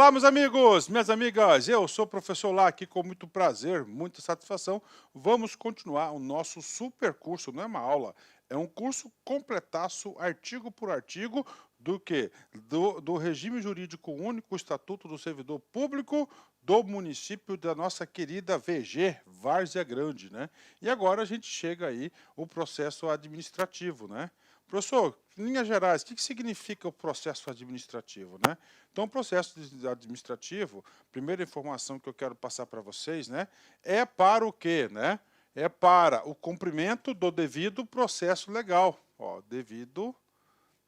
Olá, meus amigos, minhas amigas, eu sou o professor Lá, aqui com muito prazer, muita satisfação. Vamos continuar o nosso super curso, não é uma aula, é um curso completaço, artigo por artigo, do que? Do regime jurídico único, Estatuto do Servidor Público do município da nossa querida VG, Várzea Grande, né? E agora a gente chega aí o processo administrativo, né? Professor, em linhas gerais, o que significa o processo administrativo, né? Então, o processo administrativo, primeira informação que eu quero passar para vocês, né, é para o quê, né? É para o cumprimento do devido processo legal. Ó, devido,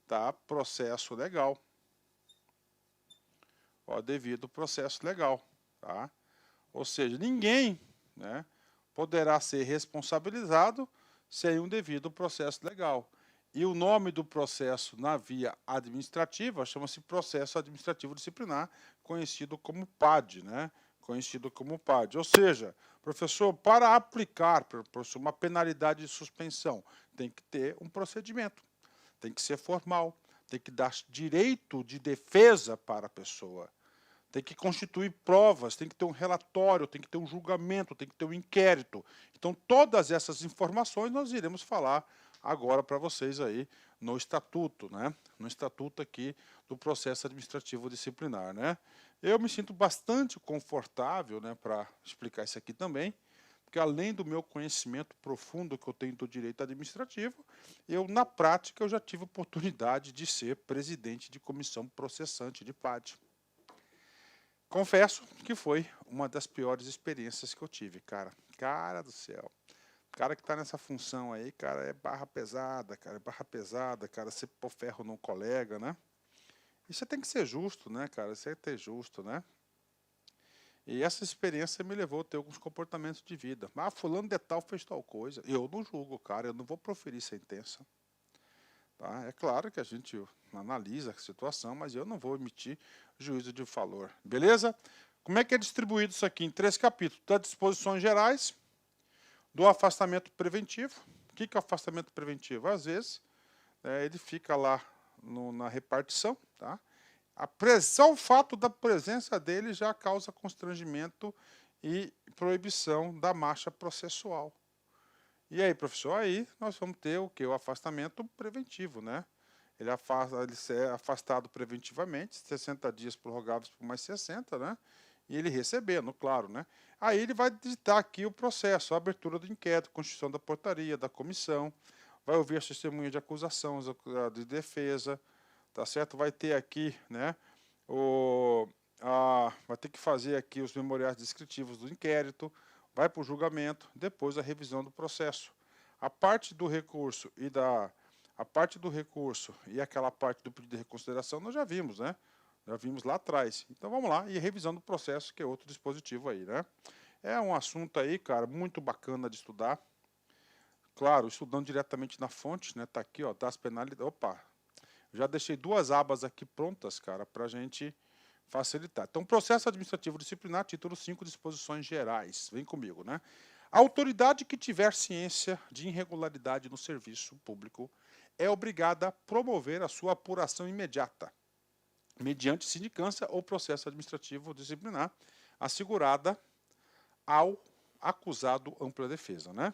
tá, processo legal. Ó, devido processo legal, tá? Ou seja, ninguém, né, poderá ser responsabilizado sem um devido processo legal. E o nome do processo na via administrativa chama-se processo administrativo disciplinar, conhecido como PAD, né? Conhecido como PAD. Ou seja, professor, para aplicar, professor, uma penalidade de suspensão, tem que ter um procedimento, tem que ser formal, tem que dar direito de defesa para a pessoa. Tem que constituir provas, tem que ter um relatório, tem que ter um julgamento, tem que ter um inquérito. Então, todas essas informações nós iremos falar agora para vocês aí no estatuto, né? No estatuto aqui do processo administrativo disciplinar, né? Eu me sinto bastante confortável, né, para explicar isso aqui também, porque além do meu conhecimento profundo que eu tenho do direito administrativo, na prática, eu já tive oportunidade de ser presidente de comissão processante de PAD. Confesso que foi uma das piores experiências que eu tive, cara. Cara do céu. O cara que está nessa função aí, cara, é barra pesada, cara. É barra pesada, cara. Você pôr ferro num colega, né? E você tem que ser justo, né, cara? Você tem que ter justo, né? E essa experiência me levou a ter alguns comportamentos de vida. Ah, fulano de tal fez tal coisa. Eu não julgo, cara. Eu não vou proferir sentença. Tá? É claro que a gente analisa a situação, mas eu não vou emitir juízo de valor. Beleza? Como é que é distribuído isso aqui? Em 3 capítulos. Das disposições gerais, do afastamento preventivo. O que é afastamento preventivo? Às vezes, ele fica lá na repartição. Tá? Só o fato da presença dele já causa constrangimento e proibição da marcha processual. E aí, professor, aí nós vamos ter o que? O afastamento preventivo, né? Ele é afastado preventivamente, 60 dias prorrogáveis por mais 60, né? E ele recebendo, claro, né? Aí ele vai digitar aqui o processo, a abertura do inquérito, constituição da portaria, da comissão, vai ouvir as testemunhas de acusação, de defesa, tá certo? Vai ter aqui, né? Vai ter que fazer aqui os memoriais descritivos do inquérito, vai para o julgamento, depois a revisão do processo. A parte do recurso e aquela parte do pedido de reconsideração nós já vimos, né? Já vimos lá atrás. Então vamos lá, e revisão do processo, que é outro dispositivo aí, né? É um assunto aí, cara, muito bacana de estudar. Claro, estudando diretamente na fonte, né? Tá aqui, ó, das penalidades. Opa, já deixei 2 abas aqui prontas, cara, para a gente facilitar. Então, processo administrativo disciplinar, título 5, disposições gerais. Vem comigo, né? A autoridade que tiver ciência de irregularidade no serviço público é obrigada a promover a sua apuração imediata, mediante sindicância ou processo administrativo disciplinar, assegurada ao acusado ampla defesa, né?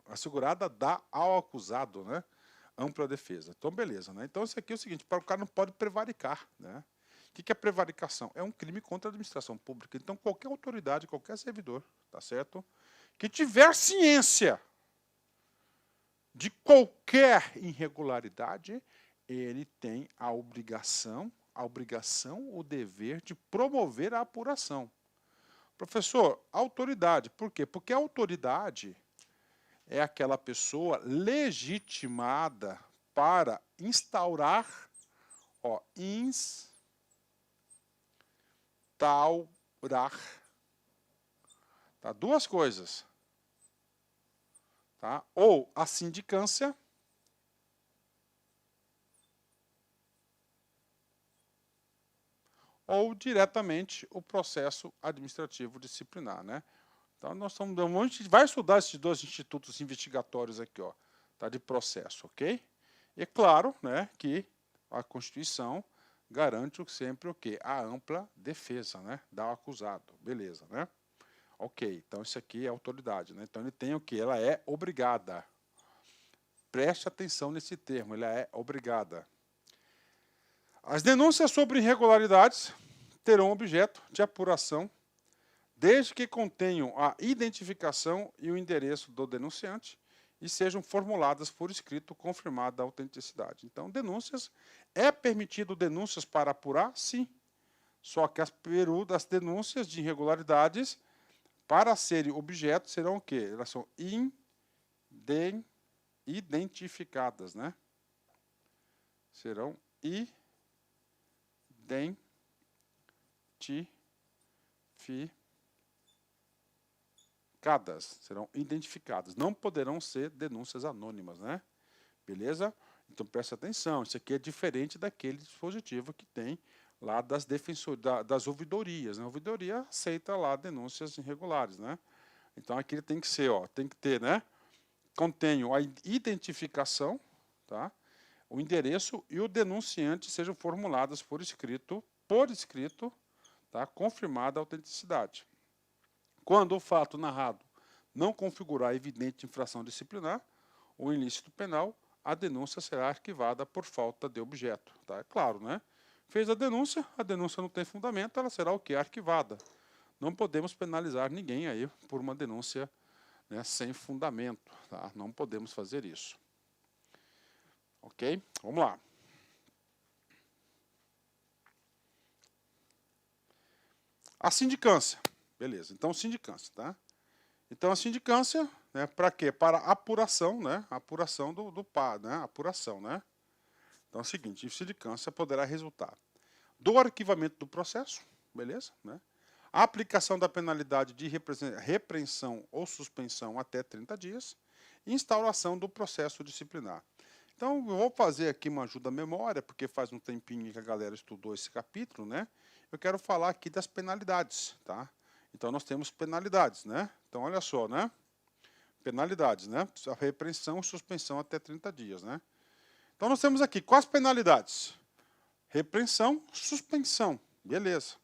Assegurada dá ao acusado, né? Ampla defesa. Então, beleza, né? Então, isso aqui é o seguinte, para o cara não pode prevaricar, né? O que é prevaricação? É um crime contra a administração pública. Então, qualquer autoridade, qualquer servidor, tá certo? Que tiver ciência de qualquer irregularidade, ele tem a obrigação, o dever de promover a apuração. Professor, autoridade, por quê? Porque a autoridade é aquela pessoa legitimada para instaurar, ó, tá? 2 coisas, tá? Ou a sindicância, ou diretamente o processo administrativo disciplinar, né? Então a gente vai estudar esses 2 institutos investigatórios aqui, ó, tá? De processo, ok? E é claro, né, que a Constituição garante sempre o quê? A ampla defesa, né, do acusado. Beleza, né? Ok, então isso aqui é autoridade, né? Então ele tem o quê? Ela é obrigada. Preste atenção nesse termo, ela é obrigada. As denúncias sobre irregularidades terão objeto de apuração desde que contenham a identificação e o endereço do denunciante e sejam formuladas por escrito confirmada a autenticidade. Então, denúncias, é permitido denúncias para apurar? Sim. Só que as denúncias de irregularidades, para serem objeto, serão o quê? Elas são identificadas, né? Serão serão identificadas. Não poderão ser denúncias anônimas, né? Beleza? Então preste atenção, isso aqui é diferente daquele dispositivo que tem lá das das ouvidorias, né? A ouvidoria aceita lá denúncias irregulares, né? Então aqui ele tem que ser, ó, tem que ter, né? Contém a identificação, tá? O endereço e o denunciante sejam formuladas por escrito, tá? Confirmada a autenticidade. Quando o fato narrado não configurar evidente infração disciplinar ou ilícito penal, a denúncia será arquivada por falta de objeto. Tá? É claro, né? Fez a denúncia não tem fundamento, ela será o quê? Arquivada. Não podemos penalizar ninguém aí por uma denúncia, né, sem fundamento. Tá? Não podemos fazer isso. Ok? Vamos lá. A sindicância. Beleza, então sindicância, tá? Então a sindicância, né, para quê? Para apuração, né? Apuração do PA, né? Apuração, né? Então é o seguinte, a sindicância poderá resultar do arquivamento do processo, beleza? Né? A aplicação da penalidade de repreensão ou suspensão até 30 dias e instauração do processo disciplinar. Então, eu vou fazer aqui uma ajuda à memória, porque faz um tempinho que a galera estudou esse capítulo, né? Eu quero falar aqui das penalidades, tá? Então, nós temos penalidades, né? Então, olha só, né? Penalidades, né? A repreensão, suspensão até 30 dias, né? Então, nós temos aqui quais penalidades? Repreensão, suspensão. Beleza.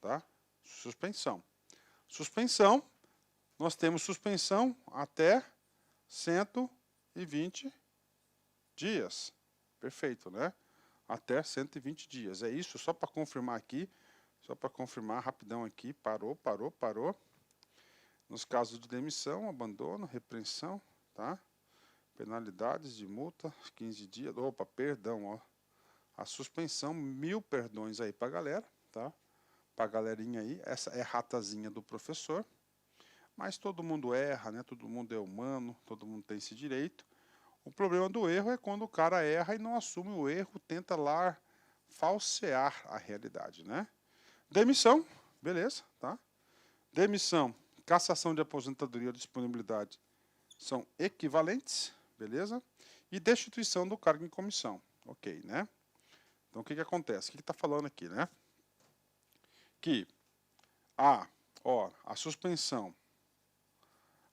Tá? Suspensão. Suspensão, nós temos suspensão até 120 dias. Perfeito, né? Até 120 dias. É isso, só para confirmar aqui. Só para confirmar rapidão aqui. Parou. Nos casos de demissão, abandono, repreensão, tá? Penalidades de multa, 15 dias. Opa, perdão, ó. A suspensão, 1000 perdões aí para a galera, tá? Para a galerinha aí. Essa é a ratazinha do professor. Mas todo mundo erra, né? Todo mundo é humano, todo mundo tem esse direito. O problema do erro é quando o cara erra e não assume o erro, tenta lá falsear a realidade, né? Demissão, beleza, tá? Demissão, cassação de aposentadoria ou disponibilidade são equivalentes, beleza? E destituição do cargo em comissão, ok, né? Então, o que acontece? O que está falando aqui, né? Que a suspensão,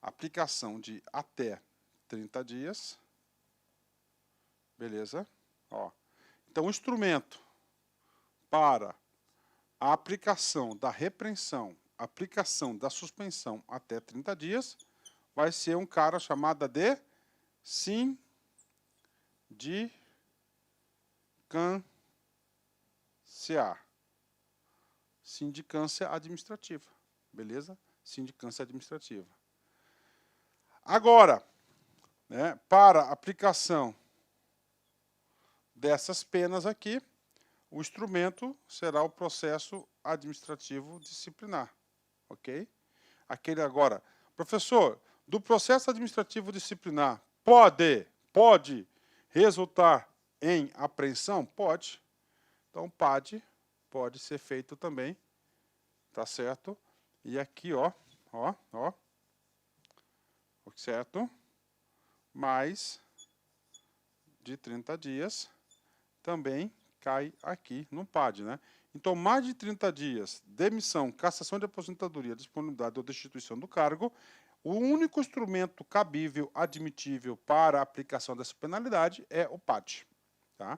aplicação de até 30 dias, beleza? Ó. Então, o instrumento para a aplicação da repreensão, aplicação da suspensão até 30 dias, vai ser um cara chamado de sindicância administrativa, beleza? Sindicância administrativa. Agora, né, para a aplicação dessas penas aqui, o instrumento será o processo administrativo disciplinar, ok? Aquele agora, professor, do processo administrativo disciplinar pode resultar em apreensão? Pode. Então, pode ser feito também, tá certo? E aqui, ó, certo? Mais de 30 dias também cai aqui no PAD, né? Então, mais de 30 dias, demissão, cassação de aposentadoria, disponibilidade ou destituição do cargo, o único instrumento cabível, admitível para a aplicação dessa penalidade é o PAD, tá?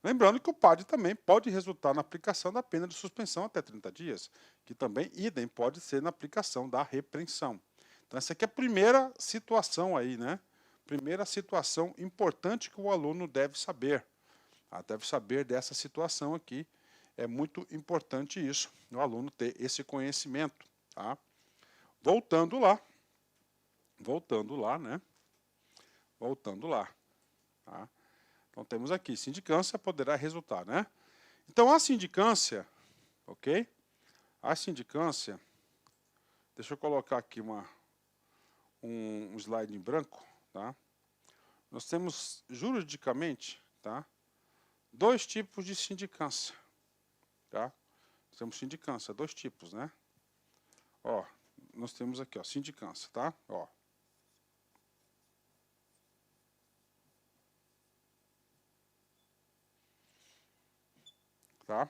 Lembrando que o PAD também pode resultar na aplicação da pena de suspensão até 30 dias, que também, idem, pode ser na aplicação da repreensão. Então, essa aqui é a primeira situação aí, né? Primeira situação importante que o aluno deve saber. Deve saber dessa situação aqui. É muito importante isso, o aluno ter esse conhecimento. Tá? Voltando lá, né? Voltando lá. Tá? Então, temos aqui, sindicância poderá resultar, né? Então, a sindicância, ok? A sindicância, deixa eu colocar aqui um slide em branco, tá? Nós temos, juridicamente, tá? 2 tipos de sindicância, tá? Nós temos sindicância, 2 tipos, né? Ó, nós temos aqui, ó, sindicância, tá? Ó. Tá?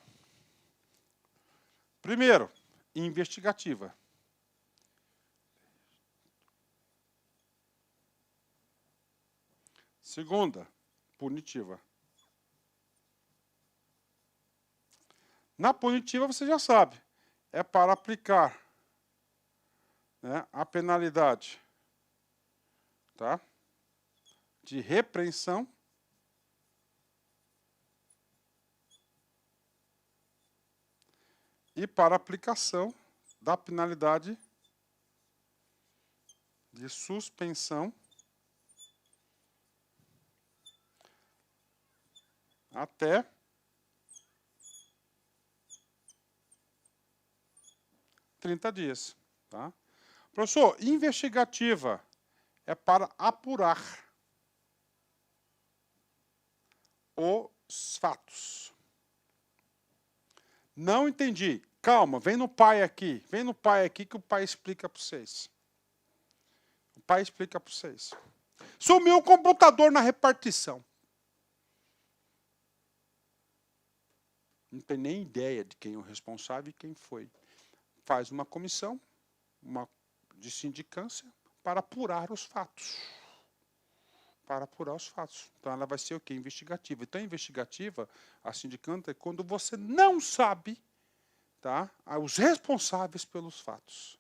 Primeiro, investigativa. Segunda, punitiva. Na punitiva, você já sabe, é para aplicar, né, a penalidade, tá, de repreensão e para aplicação da penalidade de suspensão até 30 dias. Tá? Professor, investigativa é para apurar os fatos. Não entendi. Calma, vem no pai aqui que o pai explica para vocês. O pai explica para vocês. Sumiu o computador na repartição. Não tem nem ideia de quem é o responsável e quem foi. Faz uma comissão de sindicância para apurar os fatos. Para apurar os fatos. Então, ela vai ser o quê? Investigativa. Então, a investigativa, a sindicância, é quando você não sabe, tá, os responsáveis pelos fatos.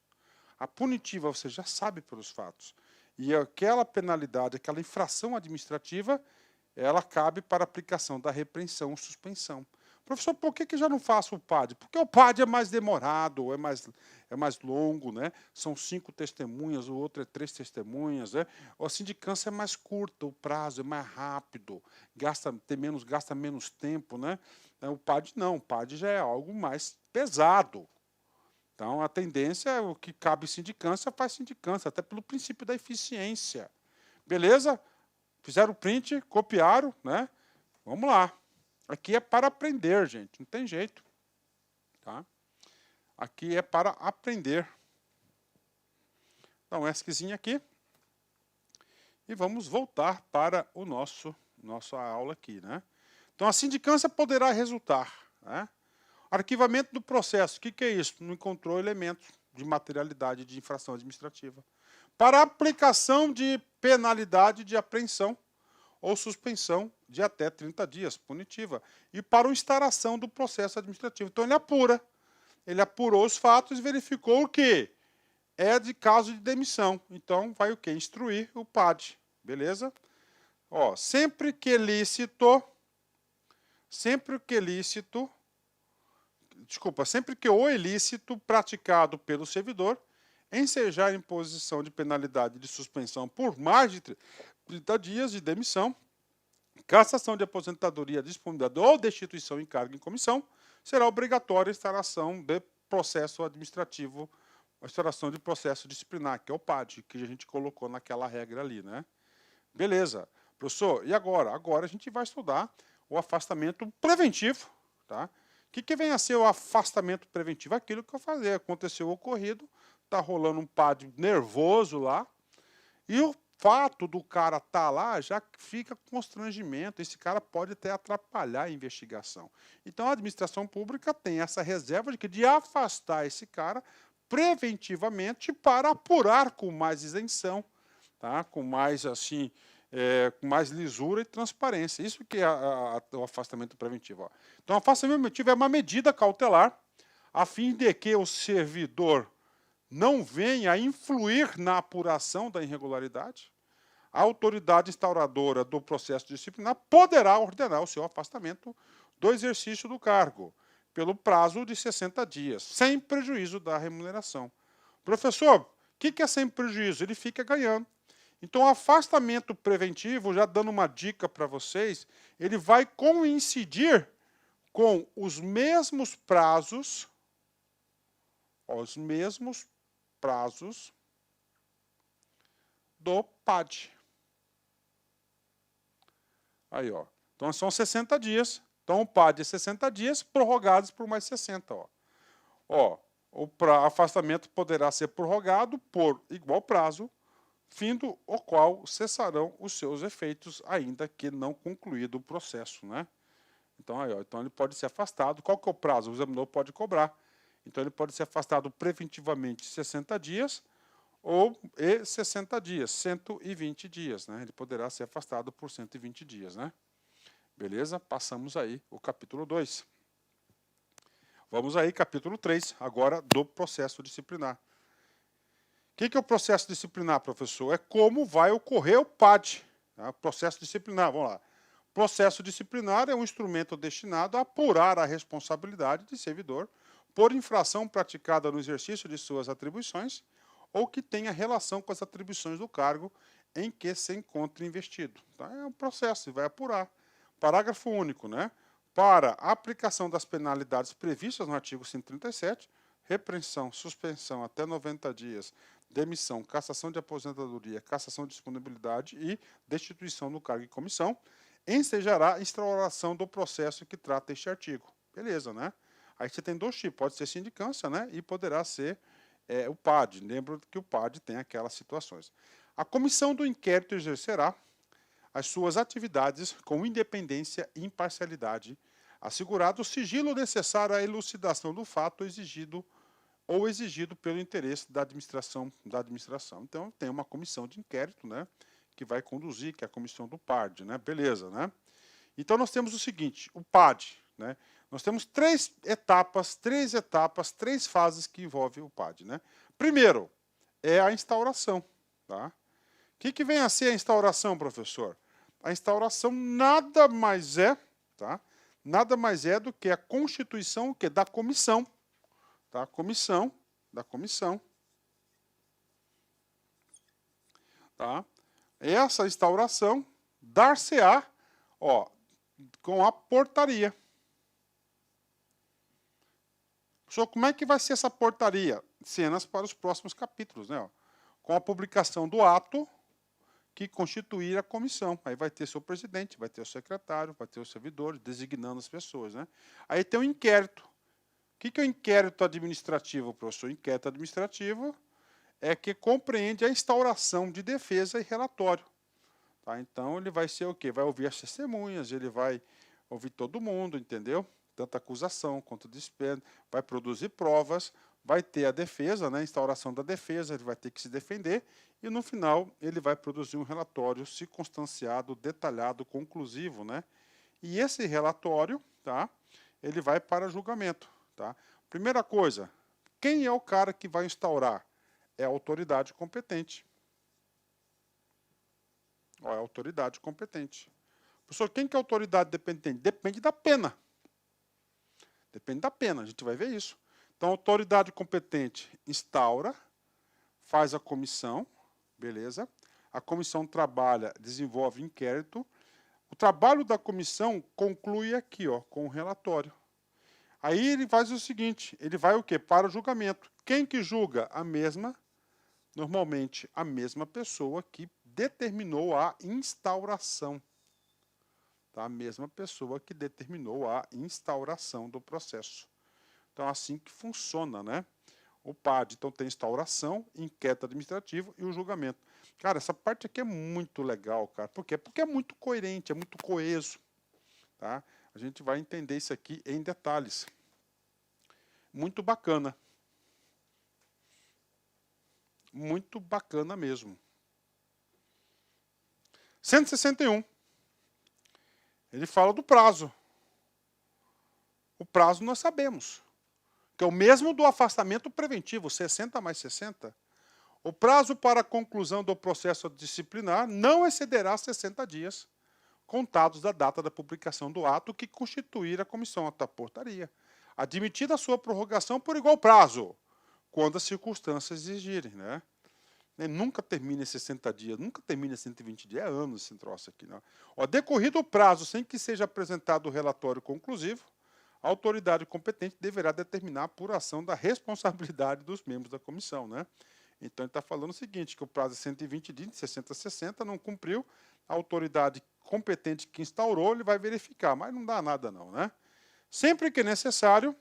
A punitiva, você já sabe pelos fatos. E aquela penalidade, aquela infração administrativa, ela cabe para aplicação da repreensão ou suspensão. Professor, por que já não faço o PAD? Porque o PAD é mais demorado, é mais longo, né? São 5 testemunhas, o outro é 3 testemunhas, né? A sindicância é mais curta, o prazo é mais rápido, gasta menos tempo, né? O PAD não, o PAD já é algo mais pesado. Então, a tendência é o que cabe sindicância, faz sindicância, até pelo princípio da eficiência. Beleza? Fizeram o print, copiaram, né? Vamos lá. Aqui é para aprender, gente, não tem jeito. Tá? Aqui é para aprender. Dá um ESCzinho aqui. E vamos voltar para o nossa aula aqui. Né? Então, a sindicância poderá resultar. Né? Arquivamento do processo. O que é isso? Não encontrou elementos de materialidade de infração administrativa. Para aplicação de penalidade de apreensão ou suspensão de até 30 dias, punitiva. E para instauração do processo administrativo. Então, ele apura. Ele apurou os fatos e verificou o quê? É de caso de demissão. Então, vai o quê? Instruir o PAD. Beleza? Ó, sempre que o ilícito praticado pelo servidor ensejar imposição de penalidade de suspensão por mais de 30 dias de demissão, cassação de aposentadoria, disponibilidade ou destituição em cargo em comissão, será obrigatória a instauração de processo administrativo, a instauração de processo disciplinar, que é o PAD, que a gente colocou naquela regra ali, né? Beleza. Professor, e agora? Agora a gente vai estudar o afastamento preventivo, tá? O que vem a ser o afastamento preventivo? Aquilo que eu falei, aconteceu o ocorrido, está rolando um PAD nervoso lá, e o fato do cara estar lá já fica constrangimento. Esse cara pode até atrapalhar a investigação. Então, a administração pública tem essa reserva de afastar esse cara preventivamente para apurar com mais isenção, tá? Com mais assim, com mais lisura e transparência. Isso que é o afastamento preventivo. Ó. Então, o afastamento preventivo é uma medida cautelar a fim de que o servidor não venha a influir na apuração da irregularidade. A autoridade instauradora do processo disciplinar poderá ordenar o seu afastamento do exercício do cargo pelo prazo de 60 dias, sem prejuízo da remuneração. Professor, o que é sem prejuízo? Ele fica ganhando. Então, o afastamento preventivo, já dando uma dica para vocês, ele vai coincidir com os mesmos prazos, do PAD. Aí, ó. Então, são 60 dias. Então, o PAD é 60 dias, prorrogados por mais 60. Ó, o afastamento poderá ser prorrogado por igual prazo, findo o qual cessarão os seus efeitos, ainda que não concluído o processo, né? Então, aí, ó, então ele pode ser afastado. Qual que é o prazo? O examinador pode cobrar. Então, ele pode ser afastado preventivamente 60 dias ou 60 dias, 120 dias, né? Ele poderá ser afastado por 120 dias, né? Beleza? Passamos aí o capítulo 2. Vamos aí, capítulo 3, agora do processo disciplinar. O que é o processo disciplinar, professor? É como vai ocorrer o PAD. Tá? Processo disciplinar, vamos lá. Processo disciplinar é um instrumento destinado a apurar a responsabilidade de servidor por infração praticada no exercício de suas atribuições ou que tenha relação com as atribuições do cargo em que se encontre investido. Tá? É um processo, vai apurar. Parágrafo único, né? Para a aplicação das penalidades previstas no artigo 137, repreensão, suspensão até 90 dias, demissão, cassação de aposentadoria, cassação de disponibilidade e destituição do cargo e comissão, ensejará a instauração do processo que trata este artigo. Beleza, né? Aí você tem dois tipos, pode ser sindicância, né? E poderá ser o PAD. Lembra que o PAD tem aquelas situações. A comissão do inquérito exercerá as suas atividades com independência e imparcialidade, assegurado o sigilo necessário à elucidação do fato exigido pelo interesse da administração. Então, tem uma comissão de inquérito, né, que vai conduzir, que é a comissão do PAD, né? Beleza, né? Então, nós temos o seguinte, o PAD, né? Nós temos três etapas, três fases que envolvem o PAD, né? Primeiro, é a instauração, tá? O que vem a ser a instauração, professor? A instauração nada mais é, tá? Nada mais é do que a constituição da comissão, tá? Da comissão, tá? Essa instauração dar-se-á, ó, com a portaria. Professor, como é que vai ser essa portaria? Cenas para os próximos capítulos, né? Ó. Com a publicação do ato que constituir a comissão. Aí vai ter seu presidente, vai ter o secretário, vai ter os servidores, designando as pessoas, né? Aí tem o inquérito. O que é o inquérito administrativo, professor? O inquérito administrativo é que compreende a instauração de defesa e relatório. Tá? Então, ele vai ser o quê? Vai ouvir as testemunhas, ele vai ouvir todo mundo, entendeu? Tanto a acusação quanto o despesa, vai produzir provas, vai ter a defesa, né, a instauração da defesa, ele vai ter que se defender, e no final ele vai produzir um relatório circunstanciado, detalhado, conclusivo, né? E esse relatório, tá, ele vai para julgamento, tá? Primeira coisa, quem é o cara que vai instaurar? É a autoridade competente. Ó, é a autoridade competente. Professor, quem que é a autoridade dependente? Depende da pena. Depende da pena, a gente vai ver isso. Então, a autoridade competente instaura, faz a comissão, beleza? A comissão trabalha, desenvolve inquérito. O trabalho da comissão conclui aqui, ó, com o relatório. Aí ele faz o seguinte, ele vai o quê? Para o julgamento. Quem que julga? Normalmente, a mesma pessoa que determinou a instauração. Tá? A mesma pessoa que determinou a instauração do processo. Então, é assim que funciona, né? O PAD, então, tem instauração, inquérito administrativo e o julgamento. Cara, essa parte aqui é muito legal, cara. Por quê? Porque é muito coerente, é muito coeso. Tá? A gente vai entender isso aqui em detalhes. Muito bacana. Muito bacana mesmo. 161. Ele fala do prazo. O prazo nós sabemos, que é o mesmo do afastamento preventivo, 60 mais 60. O prazo para a conclusão do processo disciplinar não excederá 60 dias, contados da data da publicação do ato que constituir a comissão da portaria, admitida a sua prorrogação por igual prazo, quando as circunstâncias exigirem, né? Nunca termina em 60 dias, nunca termina em 120 dias, é anos esse troço aqui. Né? Ó, decorrido o prazo sem que seja apresentado o relatório conclusivo, a autoridade competente deverá determinar a apuração da responsabilidade dos membros da comissão. Né? Então, ele está falando o seguinte, que o prazo é 120 dias, de 60 a 60, não cumpriu, a autoridade competente que instaurou, ele vai verificar, mas não dá nada não. Né? Sempre que necessário,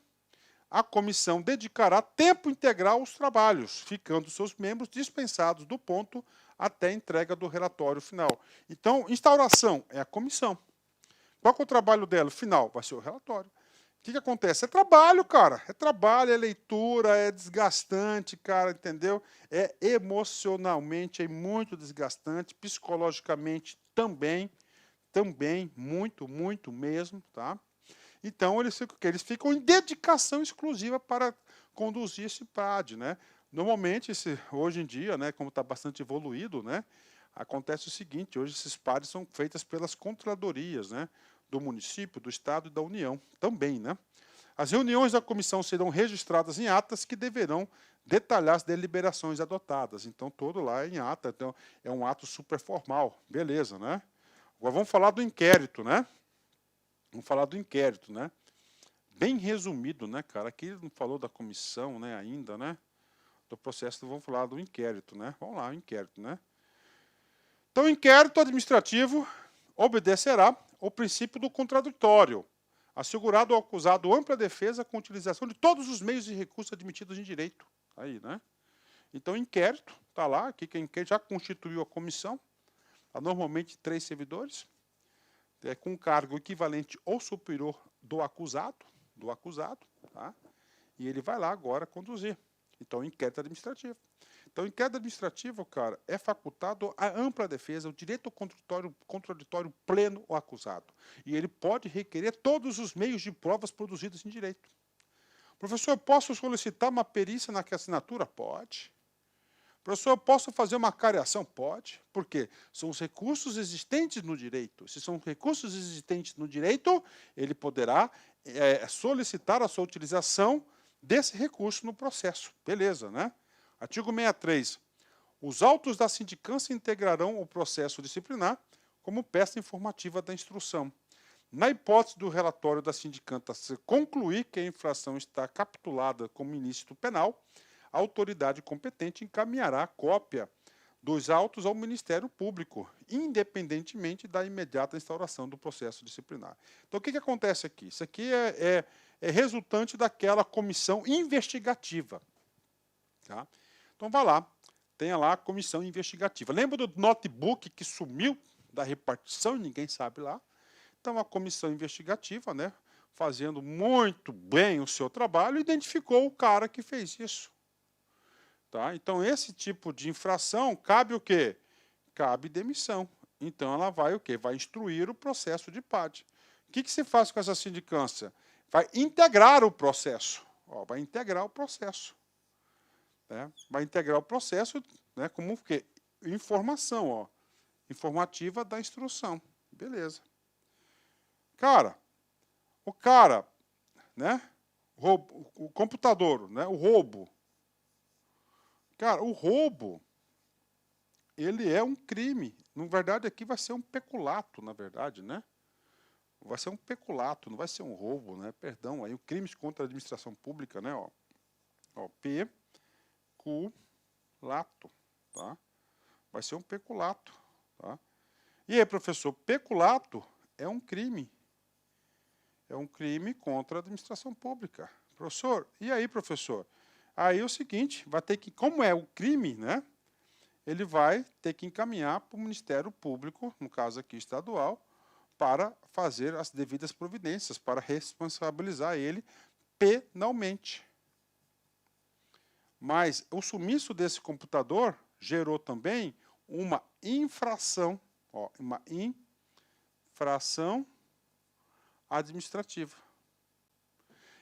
a comissão dedicará tempo integral aos trabalhos, ficando seus membros dispensados do ponto até a entrega do relatório final. Então, instauração é a comissão. Qual que é o trabalho dela? Final vai ser o relatório. O que acontece? É trabalho, cara. É trabalho, é leitura, é desgastante, cara, entendeu? É emocionalmente muito desgastante, psicologicamente também, muito, muito mesmo, tá? Então, eles ficam em dedicação exclusiva para conduzir esse PAD, né? Normalmente, hoje em dia, né, como está bastante evoluído, né, acontece o seguinte, hoje esses PADs são feitos pelas controladorias, né, do município, do estado e da União também, né? As reuniões da comissão serão registradas em atas que deverão detalhar as deliberações adotadas. Então, todo lá é em ata, então é um ato super formal, beleza, né? Agora vamos falar do inquérito, né? Vamos falar do inquérito, né? Bem resumido, né, cara? Aqui não falou da comissão, né, ainda, né? Do processo, vamos falar do inquérito, né? Vamos lá, o inquérito, né? Então, o inquérito administrativo obedecerá ao princípio do contraditório, assegurado ao acusado ampla defesa com utilização de todos os meios e recursos admitidos em direito. Aí, né? Então, o inquérito, está lá, aqui que já constituiu a comissão, há normalmente 3 servidores, com cargo equivalente ou superior do acusado, tá? E ele vai lá agora conduzir. Então, inquérito administrativo. Então, inquérito administrativo, cara, é facultado a ampla defesa, o direito contraditório pleno ao acusado. E ele pode requerer todos os meios de provas produzidos em direito. Professor, posso solicitar uma perícia na assinatura? Pode. Professor, eu posso fazer uma cariação? Pode. Por quê? São os recursos existentes no direito. Se são recursos existentes no direito, ele poderá solicitar a sua utilização desse recurso no processo. Beleza, né? Artigo 63. Os autos da sindicância integrarão o processo disciplinar como peça informativa da instrução. Na hipótese do relatório da sindicância se concluir que a infração está capitulada como ilícito penal, a autoridade competente encaminhará a cópia dos autos ao Ministério Público, independentemente da imediata instauração do processo disciplinar. Então, o que acontece aqui? Isso aqui é resultante daquela comissão investigativa. Tá? Então, vá lá, tenha lá a comissão investigativa. Lembra do notebook que sumiu da repartição e ninguém sabe lá? Então, a comissão investigativa, né, fazendo muito bem o seu trabalho, identificou o cara que fez isso. Tá? Então, esse tipo de infração cabe o quê? Cabe demissão. Então, ela vai o quê? Vai instruir o processo de PAD. O que se faz com essa sindicância? Vai integrar o processo. Ó, vai integrar o processo. Né? Vai integrar o processo, né, como o quê? Informação, ó, informativa da instrução. Beleza. Cara, né, o computador, né, o roubo. Cara, o roubo, ele é um crime. Na verdade, aqui vai ser um peculato, na verdade, né? Vai ser um peculato, não vai ser um roubo, né? Perdão, aí o crimes contra a administração pública, né? Ó, peculato, tá? Vai ser um peculato, tá? E aí, professor, peculato é um crime. É um crime contra a administração pública. Professor, e aí, professor? Aí é o seguinte, vai ter que, como é o crime, né? Ele vai ter que encaminhar para o Ministério Público, no caso aqui estadual, para fazer as devidas providências, para responsabilizar ele penalmente. Mas o sumiço desse computador gerou também uma infração Ó, uma infração administrativa.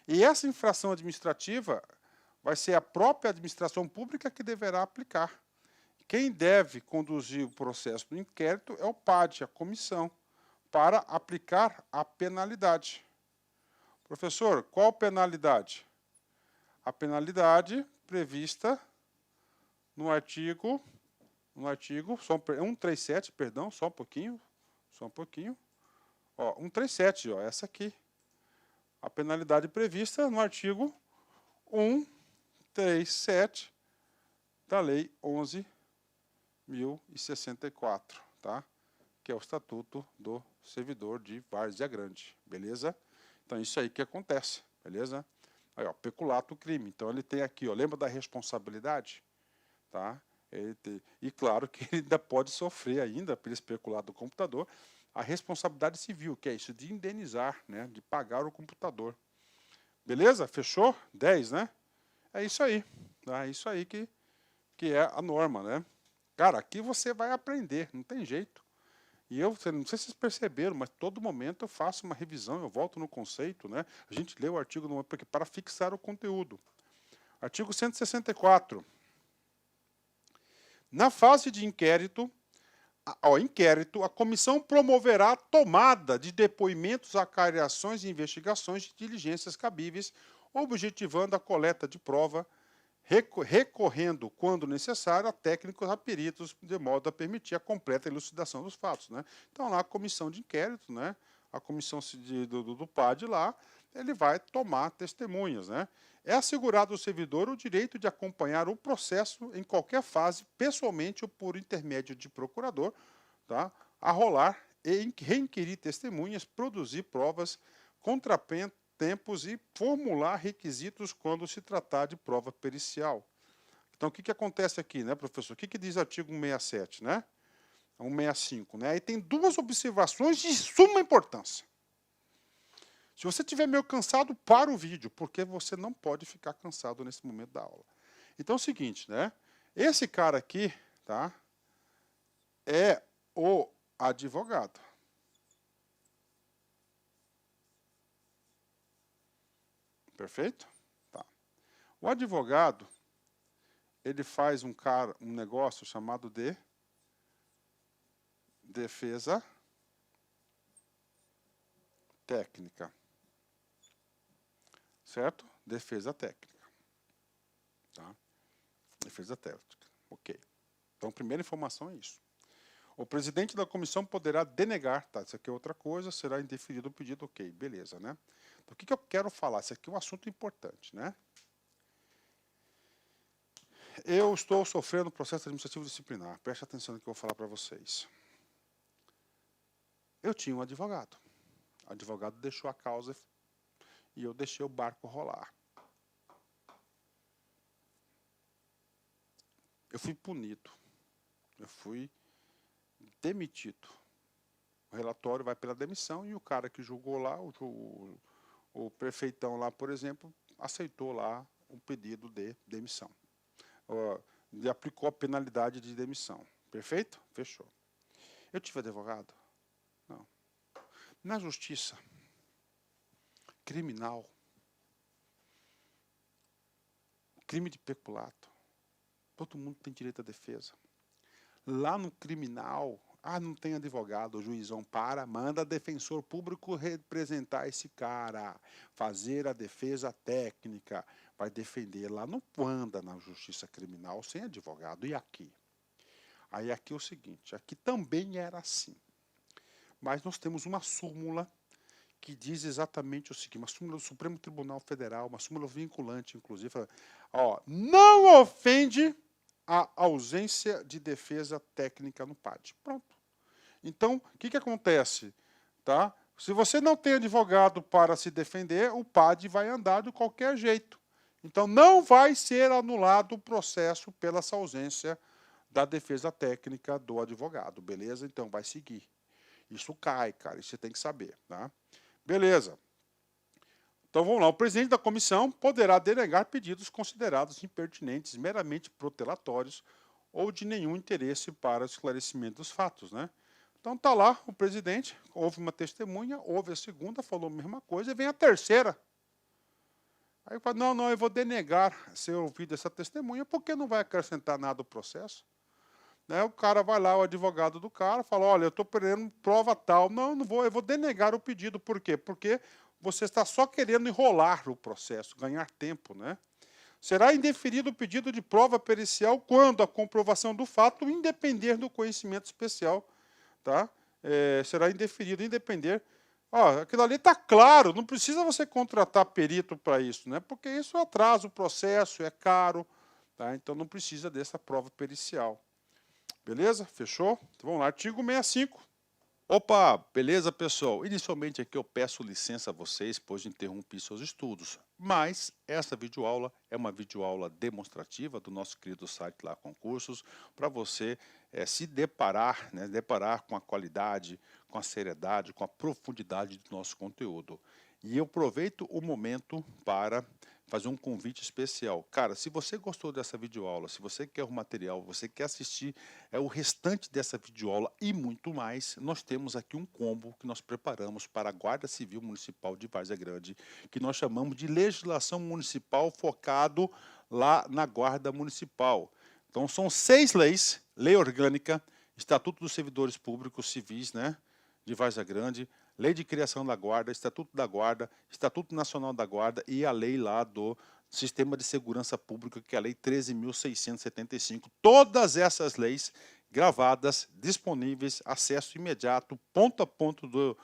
E essa infração administrativa vai ser a própria administração pública que deverá aplicar. Quem deve conduzir o processo do inquérito é o PAD, a comissão, para aplicar a penalidade. Professor, qual penalidade? A penalidade prevista no artigo 137, perdão, só um pouquinho. Ó, 137, ó, essa aqui. A penalidade prevista no artigo 137 da Lei 11.064, tá? Que é o Estatuto do Servidor de Várzea Grande, beleza? Então, isso aí que acontece, beleza? Aí, ó, peculato crime. Então, ele tem aqui, ó, lembra da responsabilidade? Tá? E claro que ele ainda pode sofrer ainda, pelo esse peculato do computador, a responsabilidade civil, que é isso, de indenizar, né, de pagar o computador. Beleza? Fechou? 10, né? É isso aí. Tá? É isso aí que é a norma, né? Cara, aqui você vai aprender, não tem jeito. E eu, não sei se vocês perceberam, mas todo momento eu faço uma revisão, eu volto no conceito, né? A gente lê o artigo porque para fixar o conteúdo. Artigo 164. Na fase de inquérito, a comissão promoverá a tomada de depoimentos, acariações, investigações e diligências cabíveis, objetivando a coleta de prova, recorrendo, quando necessário, a técnicos a peritos, de modo a permitir a completa elucidação dos fatos. Né? Então, lá a comissão de inquérito, né? A comissão do PAD lá, ele vai tomar testemunhas. Né? É assegurado ao servidor o direito de acompanhar o processo em qualquer fase, pessoalmente ou por intermédio de procurador, tá? Arrolar e reinquirir testemunhas, produzir provas, contratempos e formular requisitos quando se tratar de prova pericial. Então, o que acontece aqui, né, professor? O que diz o artigo 167, né? 165, né? Aí tem duas observações de suma importância. Se você estiver meio cansado, para o vídeo, porque você não pode ficar cansado nesse momento da aula. Então é o seguinte, né? Esse cara aqui, tá? É o advogado. Perfeito? Tá. O advogado, ele faz um negócio chamado de defesa técnica. Certo? Defesa técnica. Tá? Defesa técnica. Ok. Então, a primeira informação é isso. O presidente da comissão poderá denegar, tá? Isso aqui é outra coisa, será indeferido o pedido, ok, beleza, né? Então, o que eu quero falar? Isso aqui é um assunto importante, né? Eu estou sofrendo processo administrativo disciplinar. Preste atenção no que eu vou falar para vocês. Eu tinha um advogado. O advogado deixou a causa e eu deixei o barco rolar. Eu fui punido. Eu fui demitido. O relatório vai pela demissão e o cara que julgou lá, o prefeitão lá, por exemplo, aceitou lá um pedido de demissão. Ele aplicou a penalidade de demissão. Perfeito? Fechou. Eu tive advogado? Não. Na justiça criminal, crime de peculato, todo mundo tem direito à defesa. Lá no criminal, não tem advogado, o juizão manda defensor público representar esse cara, fazer a defesa técnica, vai defender. Lá não anda na justiça criminal sem advogado. E aqui? Aí aqui é o seguinte, aqui também era assim. Mas nós temos uma súmula que diz exatamente o seguinte, uma súmula do Supremo Tribunal Federal, uma súmula vinculante, inclusive, não ofende a ausência de defesa técnica no PAD. Pronto. Então, o que acontece? Tá? Se você não tem advogado para se defender, o PAD vai andar de qualquer jeito. Então, não vai ser anulado o processo pela essa ausência da defesa técnica do advogado, beleza? Então, vai seguir. Isso cai, cara, isso você tem que saber, tá? Beleza. Então, vamos lá. O presidente da comissão poderá denegar pedidos considerados impertinentes, meramente protelatórios ou de nenhum interesse para o esclarecimento dos fatos, né? Então tá lá o presidente, houve uma testemunha, houve a segunda, falou a mesma coisa, e vem a terceira. Aí eu falo, não, eu vou denegar ser ouvido essa testemunha, porque não vai acrescentar nada ao processo. Né, o cara vai lá, o advogado do cara, fala, olha, eu estou perdendo prova tal. Não vou, eu vou denegar o pedido. Por quê? Porque você está só querendo enrolar o processo, ganhar tempo, né? Será indeferido o pedido de prova pericial quando a comprovação do fato independer do conhecimento especial. Tá? Será indeferido, independer. Ó, aquilo ali está claro, não precisa você contratar perito para isso, né? Porque isso atrasa o processo, é caro, tá? Então não precisa dessa prova pericial. Beleza? Fechou? Então vamos lá, artigo 65. Opa, beleza, pessoal? Inicialmente aqui eu peço licença a vocês, pois interrompi seus estudos, mas essa videoaula é uma videoaula demonstrativa do nosso querido site lá Concursos, para você se deparar, né, deparar com a qualidade, com a seriedade, com a profundidade do nosso conteúdo. E eu aproveito o momento para fazer um convite especial. Cara, se você gostou dessa videoaula, se você quer o material, você quer assistir o restante dessa videoaula e muito mais, nós temos aqui um combo que nós preparamos para a Guarda Civil Municipal de Várzea Grande, que nós chamamos de legislação municipal focado lá na Guarda Municipal. Então são 6 leis, lei orgânica, Estatuto dos Servidores Públicos Civis, né, de Várzea Grande, Lei de Criação da Guarda, Estatuto da Guarda, Estatuto Nacional da Guarda e a lei lá do Sistema de Segurança Pública, que é a Lei 13.675. Todas essas leis gravadas, disponíveis, acesso imediato, ponto a ponto,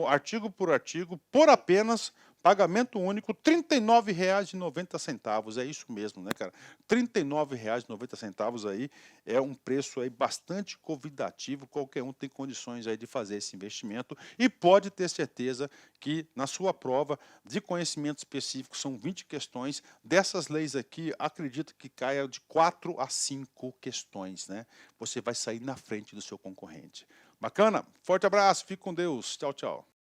artigo por artigo, por apenas pagamento único, R$ 39,90. É isso mesmo, né, cara? R$ 39,90 aí é um preço aí bastante convidativo. Qualquer um tem condições aí de fazer esse investimento e pode ter certeza que na sua prova de conhecimento específico são 20 questões. Dessas leis aqui, acredito que caia de 4 a 5 questões, né? Você vai sair na frente do seu concorrente. Bacana? Forte abraço, fique com Deus. Tchau, tchau.